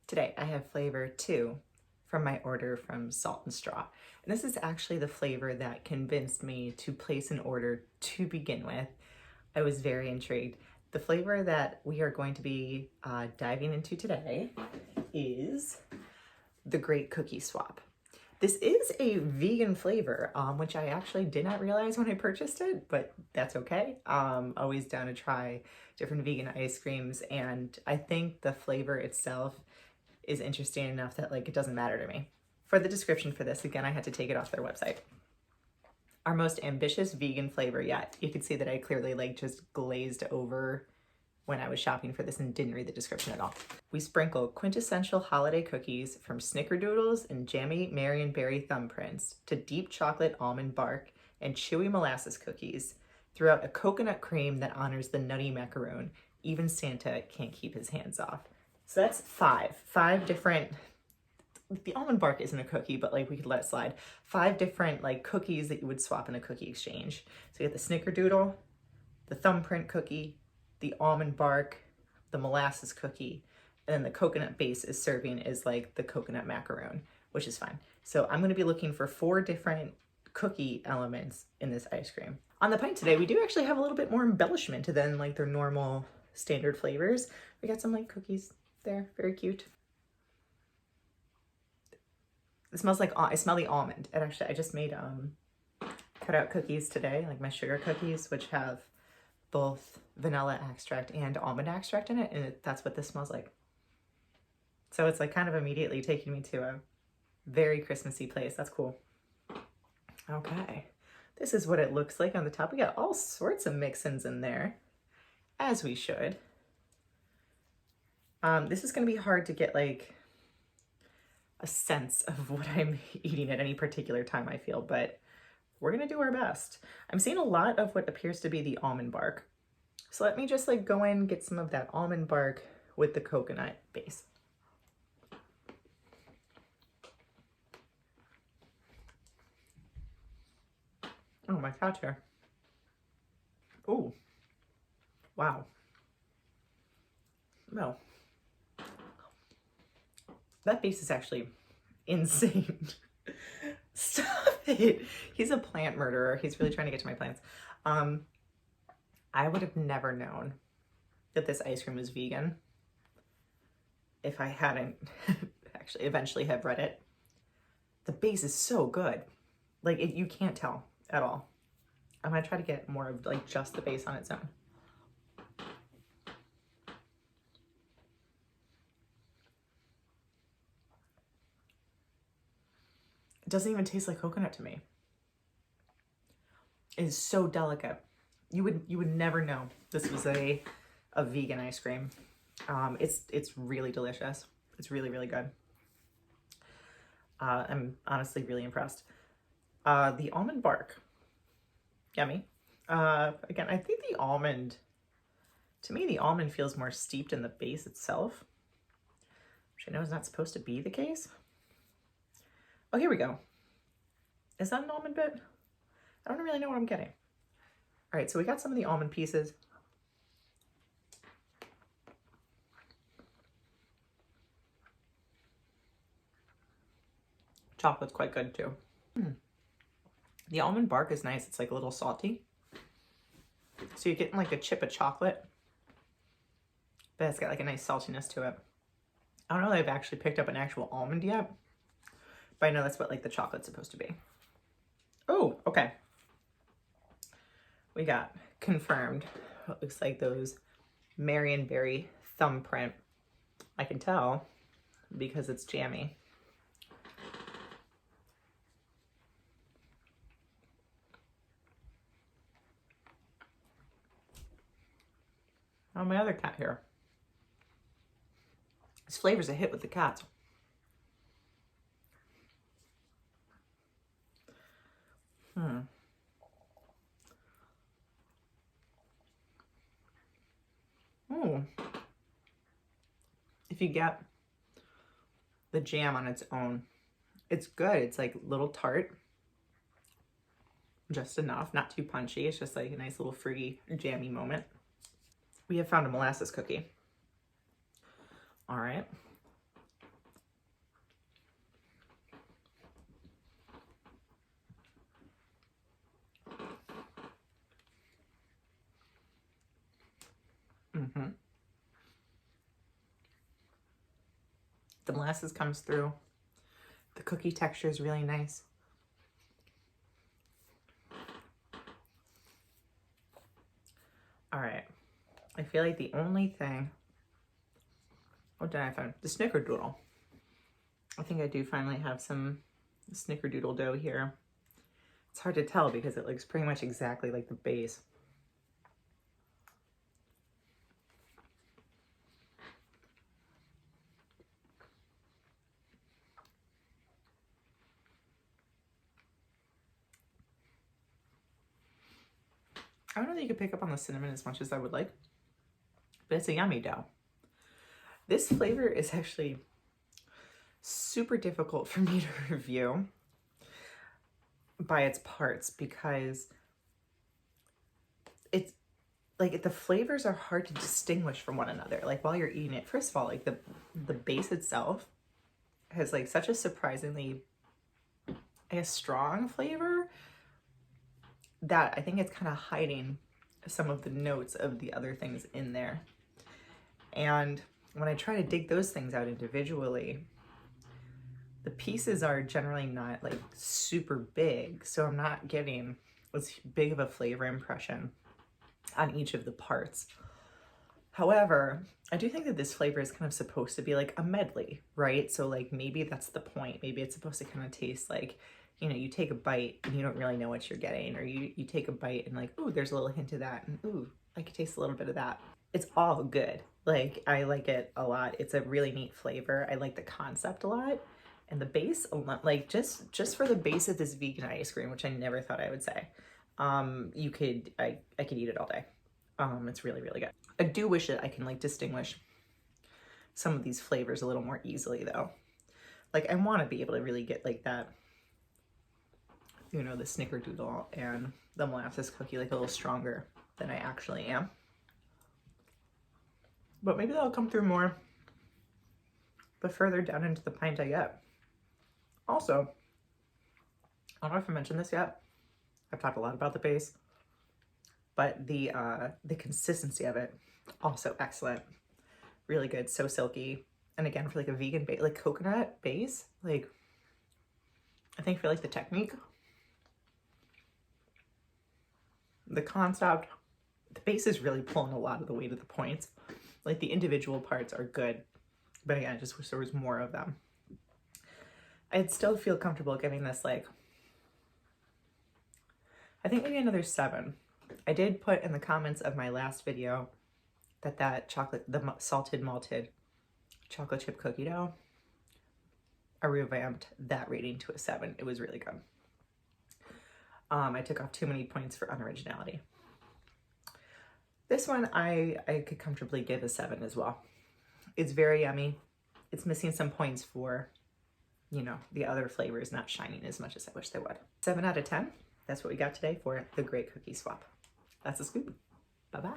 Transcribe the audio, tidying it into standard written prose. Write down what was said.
Today I have flavor 2 from my order from Salt and Straw. And this is actually the flavor that convinced me to place an order to begin with. I was very intrigued. The flavor that we are going to be diving into today is the Great Cookie Swap. This is a vegan flavor, which I actually did not realize when I purchased it, but that's okay. Always down to try different vegan ice creams, and I think the flavor itself is interesting enough that it doesn't matter to me. For the description for this, again, I had to take it off their website. Our most ambitious vegan flavor yet. You can see that I clearly just glazed over when I was shopping for this and didn't read the description at all. We sprinkle quintessential holiday cookies from snickerdoodles and jammy Marionberry thumbprints to deep chocolate almond bark and chewy molasses cookies throughout a coconut cream that honors the nutty macaroon. Even Santa can't keep his hands off. So that's five different, the almond bark isn't a cookie, but we could let it slide. 5 different cookies that you would swap in a cookie exchange. So you get the snickerdoodle, the thumbprint cookie, the almond bark, the molasses cookie, and then the coconut base is serving as the coconut macaroon, which is fine. So I'm going to be looking for 4 different cookie elements in this ice cream. On the pint today, we do actually have a little bit more embellishment than their normal standard flavors. We got some cookies there, very cute. It smells I smell the almond. And actually, I just made cutout cookies today, my sugar cookies, which have both vanilla extract and almond extract in it, and that's what this smells like. So it's kind of immediately taking me to a very Christmassy place. That's cool. Okay, this is what it looks like on the top. We got all sorts of mix-ins in there, as we should. This is going to be hard to get a sense of what I'm eating at any particular time, I feel, but we're going to do our best. I'm seeing a lot of what appears to be the almond bark. So let me just go in and get some of that almond bark with the coconut base. Oh my gosh, here. Oh, wow. Well, that base is actually insane. Stop it. He's a plant murderer. He's really trying to get to my plants. I would have never known that this ice cream was vegan if I hadn't actually eventually have read it. The base is so good. You can't tell at all. I'm gonna try to get more of just the base on its own. It doesn't even taste like coconut to me. It is so delicate. You would never know this was a vegan ice cream. It's really delicious. It's really, really good. I'm honestly really impressed. The almond bark, yummy. Again, I think to me, the almond feels more steeped in the base itself, which I know is not supposed to be the case. Oh, here we go. Is that an almond bit? I don't really know what I'm getting. All right, so we got some of the almond pieces. Chocolate's quite good too. The almond bark is nice. It's a little salty. So you're getting a chip of chocolate, but it's got a nice saltiness to it. I don't know that I've actually picked up an actual almond yet, but I know that's what the chocolate's supposed to be. Oh, okay. We got confirmed what looks like those Marionberry thumbprint. I can tell because it's jammy. Oh, my other cat here. This flavor's a hit with the cats. Oh. If you get the jam on its own, it's good. It's little tart. Just enough, not too punchy. It's just a nice little fruity, jammy moment. We have found a molasses cookie. All right. Mm-hmm. The molasses comes through. The cookie texture is really nice. All right. I feel like the only thing, what did I find? The snickerdoodle. I think I do finally have some snickerdoodle dough here. It's hard to tell because it looks pretty much exactly like the base. I don't know that you could pick up on the cinnamon as much as I would like, but it's a yummy dough. This flavor is actually super difficult for me to review by its parts because it's like the flavors are hard to distinguish from one another. Like while you're eating it, first of all, like the base itself has like such a surprisingly, I guess, strong flavor that I think it's kind of hiding some of the notes of the other things in there. And when I try to dig those things out individually, the pieces are generally not like super big, so I'm not getting as big of a flavor impression on each of the parts. However, I do think that this flavor is kind of supposed to be like a medley, right? So like maybe that's the point. Maybe it's supposed to kind of taste like, you know, you take a bite and you don't really know what you're getting, or you take a bite and like, ooh, there's a little hint of that, and ooh, I can taste a little bit of that. It's all good. Like, I like it a lot. It's a really neat flavor. I like the concept a lot. And the base, like just for the base of this vegan ice cream, which I never thought I would say, I could eat it all day. It's really, really good. I do wish that I can like distinguish some of these flavors a little more easily though. Like I want to be able to really get like that, you know, the snickerdoodle and the molasses cookie like a little stronger than I actually am. But maybe that'll come through more the further down into the pint I get. Also, I don't know if I mentioned this yet. I've talked a lot about the base, but the consistency of it, also excellent. Really good, so silky. And again, for like a vegan base, like coconut base, like I think for like the technique, the concept, the base is really pulling a lot of the weight of the points. Like the individual parts are good, but again, I just wish there was more of them. I'd still feel comfortable giving this like, I think maybe another 7. I did put in the comments of my last video that chocolate, the salted malted chocolate chip cookie dough, I revamped that rating to a 7. It was really good. I took off too many points for unoriginality. This one I could comfortably give a 7 as well. It's very yummy. It's missing some points for, you know, the other flavors not shining as much as I wish they would. 7 out of 10. That's what we got today for the Great Cookie Swap. That's a scoop. Bye-bye.